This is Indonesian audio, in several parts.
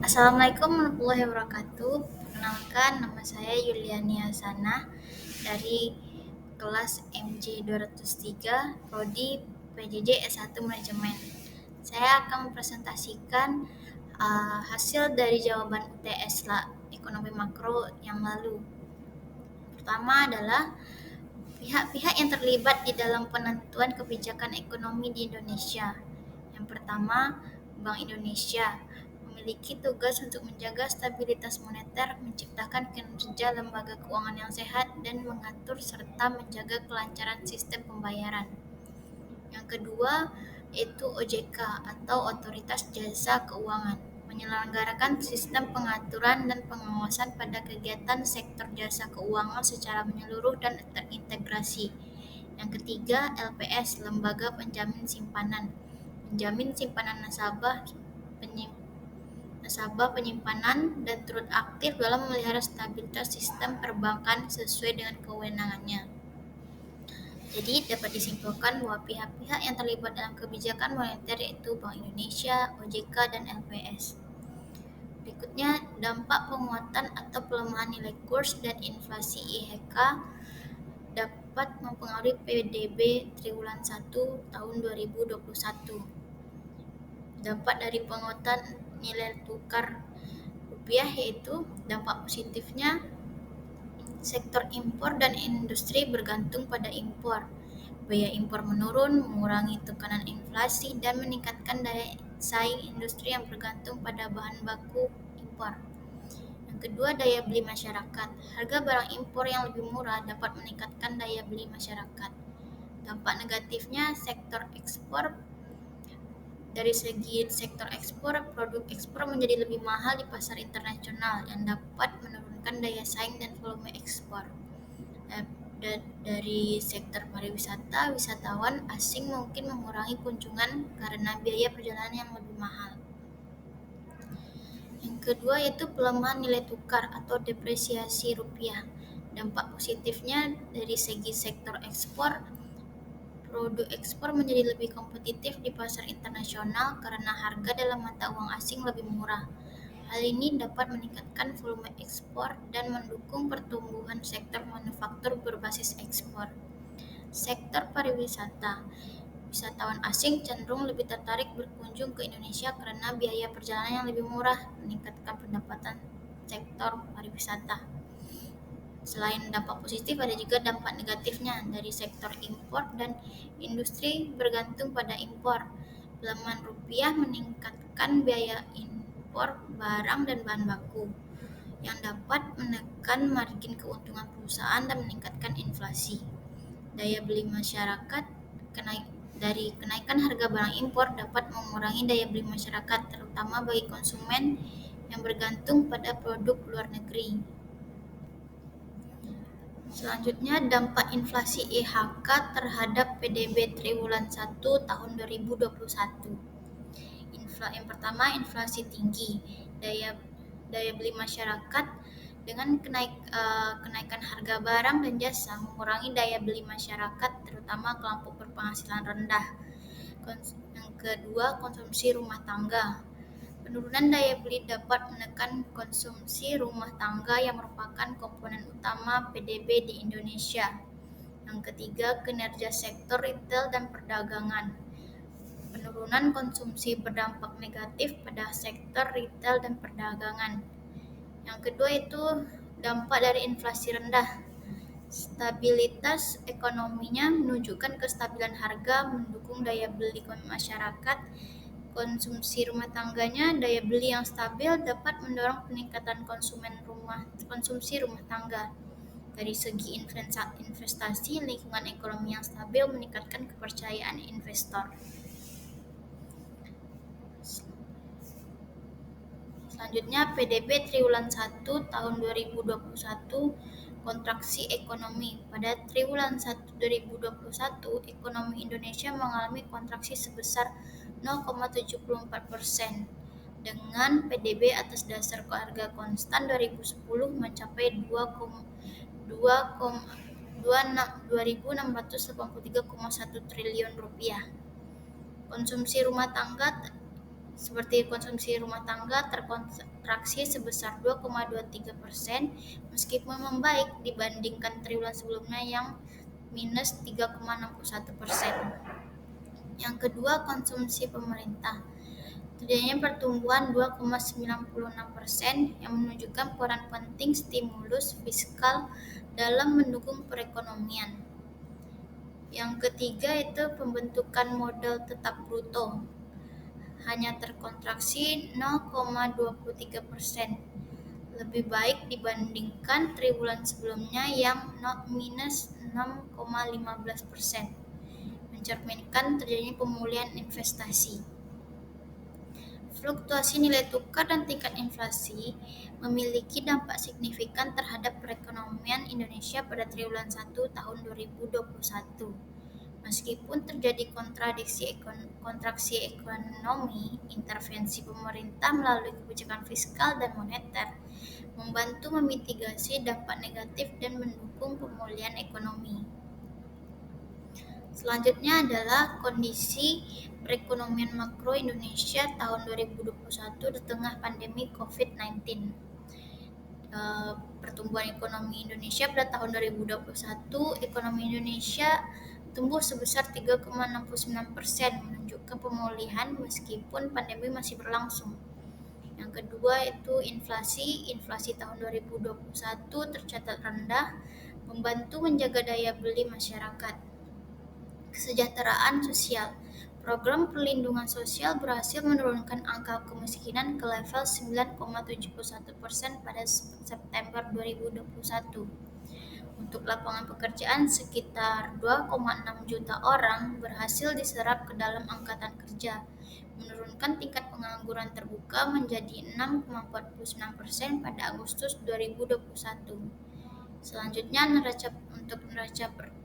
Assalamualaikum warahmatullahi wabarakatuh. Perkenalkan, nama saya Yuliani Hasanah dari kelas MJ 203, Prodi PJJ S1 Manajemen. Saya akan mempresentasikan hasil dari jawaban UTS Ekonomi Makro yang lalu. Pertama adalah pihak-pihak yang terlibat di dalam penentuan kebijakan ekonomi di Indonesia. Yang pertama, Bank Indonesia memiliki tugas untuk menjaga stabilitas moneter, menciptakan kinerja lembaga keuangan yang sehat, dan mengatur serta menjaga kelancaran sistem pembayaran. Yang kedua, yaitu OJK atau Otoritas Jasa Keuangan, menyelenggarakan sistem pengaturan dan pengawasan pada kegiatan sektor jasa keuangan secara menyeluruh dan terintegrasi. Yang ketiga, LPS, Lembaga Penjamin Simpanan, menjamin simpanan nasabah, penyimpanan, dan turut aktif dalam memelihara stabilitas sistem perbankan sesuai dengan kewenangannya. Jadi dapat disimpulkan bahwa pihak-pihak yang terlibat dalam kebijakan moneter yaitu Bank Indonesia, OJK, dan LPS. Berikutnya, dampak penguatan atau pelemahan nilai kurs dan inflasi IHK dapat mempengaruhi PDB triwulan 1 tahun 2021. Dampak dari penguatan nilai tukar rupiah yaitu dampak positifnya sektor impor dan industri bergantung pada impor. Biaya impor menurun, mengurangi tekanan inflasi, dan meningkatkan daya saing industri yang bergantung pada bahan baku impor. Yang kedua, daya beli masyarakat. Harga barang impor yang lebih murah dapat meningkatkan daya beli masyarakat. Dampak negatifnya sektor ekspor. Dari segi sektor ekspor, produk ekspor menjadi lebih mahal di pasar internasional yang dapat menurunkan daya saing dan volume ekspor. Dari sektor pariwisata, wisatawan asing mungkin mengurangi kunjungan karena biaya perjalanan yang lebih mahal. Yang kedua yaitu pelemahan nilai tukar atau depresiasi rupiah. Dampak positifnya dari segi sektor ekspor, produk ekspor menjadi lebih kompetitif di pasar internasional karena harga dalam mata uang asing lebih murah. Hal ini dapat meningkatkan volume ekspor dan mendukung pertumbuhan sektor manufaktur berbasis ekspor. Sektor pariwisata. Wisatawan asing cenderung lebih tertarik berkunjung ke Indonesia karena biaya perjalanan yang lebih murah, meningkatkan pendapatan sektor pariwisata. Selain dampak positif, ada juga dampak negatifnya dari sektor impor dan industri bergantung pada impor. Pelemahan rupiah meningkatkan biaya impor barang dan bahan baku yang dapat menekan margin keuntungan perusahaan dan meningkatkan inflasi. Daya beli masyarakat dari kenaikan harga barang impor dapat mengurangi daya beli masyarakat, terutama bagi konsumen yang bergantung pada produk luar negeri. Selanjutnya, dampak inflasi IHK terhadap PDB triwulan 1 tahun 2021. Yang pertama, inflasi tinggi. Daya beli masyarakat dengan kenaikan harga barang dan jasa mengurangi daya beli masyarakat, terutama kelompok berpenghasilan rendah. Yang kedua, konsumsi rumah tangga. Penurunan daya beli dapat menekan konsumsi rumah tangga yang merupakan komponen utama PDB di Indonesia. Yang ketiga, kinerja sektor retail dan perdagangan. Penurunan konsumsi berdampak negatif pada sektor retail dan perdagangan. Yang kedua itu dampak dari inflasi rendah. Stabilitas ekonominya menunjukkan kestabilan harga, mendukung daya beli masyarakat. Konsumsi rumah tangganya, daya beli yang stabil dapat mendorong peningkatan konsumsi rumah tangga. Dari segi investasi, lingkungan ekonomi yang stabil meningkatkan kepercayaan investor. Selanjutnya, PDB triwulan 1 tahun 2021, kontraksi ekonomi. Pada triwulan 1 2021, ekonomi Indonesia mengalami kontraksi sebesar 0,74%, dengan PDB atas dasar harga konstan 2010 mencapai 2.683,1 triliun rupiah. Konsumsi rumah tangga seperti konsumsi rumah tangga terkontraksi sebesar 2,23%, meskipun membaik dibandingkan triwulan sebelumnya yang minus 3,61%. Yang kedua, konsumsi pemerintah. Terjadinya pertumbuhan 2,96% yang menunjukkan peran penting stimulus fiskal dalam mendukung perekonomian. Yang ketiga itu pembentukan modal tetap bruto, hanya terkontraksi 0,23%, lebih baik dibandingkan triwulan sebelumnya yang minus 6,15%, mencerminkan terjadinya pemulihan investasi. Fluktuasi nilai tukar dan tingkat inflasi memiliki dampak signifikan terhadap perekonomian Indonesia pada triwulan 1 tahun 2021. Meskipun terjadi kontraksi ekonomi, intervensi pemerintah melalui kebijakan fiskal dan moneter membantu memitigasi dampak negatif dan mendukung pemulihan ekonomi. Selanjutnya adalah kondisi perekonomian makro Indonesia tahun 2021 di tengah pandemi COVID-19. Pertumbuhan ekonomi Indonesia pada tahun 2021, ekonomi Indonesia tumbuh sebesar 3,69%, menunjukkan pemulihan meskipun pandemi masih berlangsung. Yang kedua itu inflasi tahun 2021 tercatat rendah, membantu menjaga daya beli masyarakat. Kesejahteraan sosial. Program perlindungan sosial berhasil menurunkan angka kemiskinan ke level 9,71% pada September 2021. Untuk lapangan pekerjaan, sekitar 2,6 juta orang berhasil diserap ke dalam angkatan kerja, menurunkan tingkat pengangguran terbuka menjadi 6,49% pada Agustus 2021. Selanjutnya,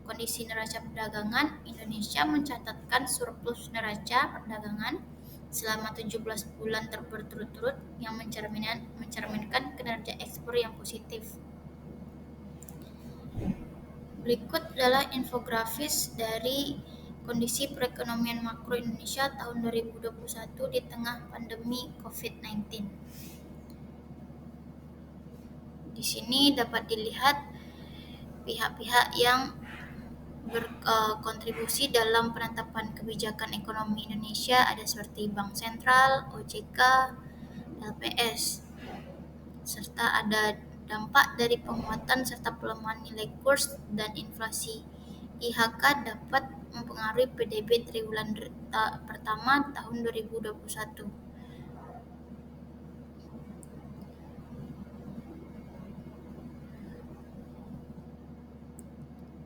kondisi neraca perdagangan. Indonesia mencatatkan surplus neraca perdagangan selama 17 bulan berturut-turut yang mencerminkan kinerja ekspor yang positif. Berikut adalah infografis dari kondisi perekonomian makro Indonesia tahun 2021 di tengah pandemi COVID-19. Di sini dapat dilihat pihak-pihak yang berkontribusi dalam penetapan kebijakan ekonomi Indonesia ada seperti Bank Sentral, OJK, LPS, serta ada dampak dari penguatan serta pelemahan nilai kurs dan inflasi. IHK dapat mempengaruhi PDB triwulan pertama tahun 2021.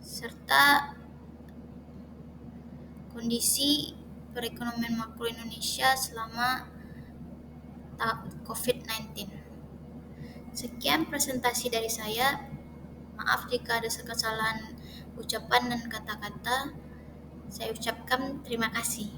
Serta kondisi perekonomian makro Indonesia selama COVID-19. Sekian presentasi dari saya. Maaf jika ada kesalahan ucapan dan kata-kata. Saya ucapkan terima kasih.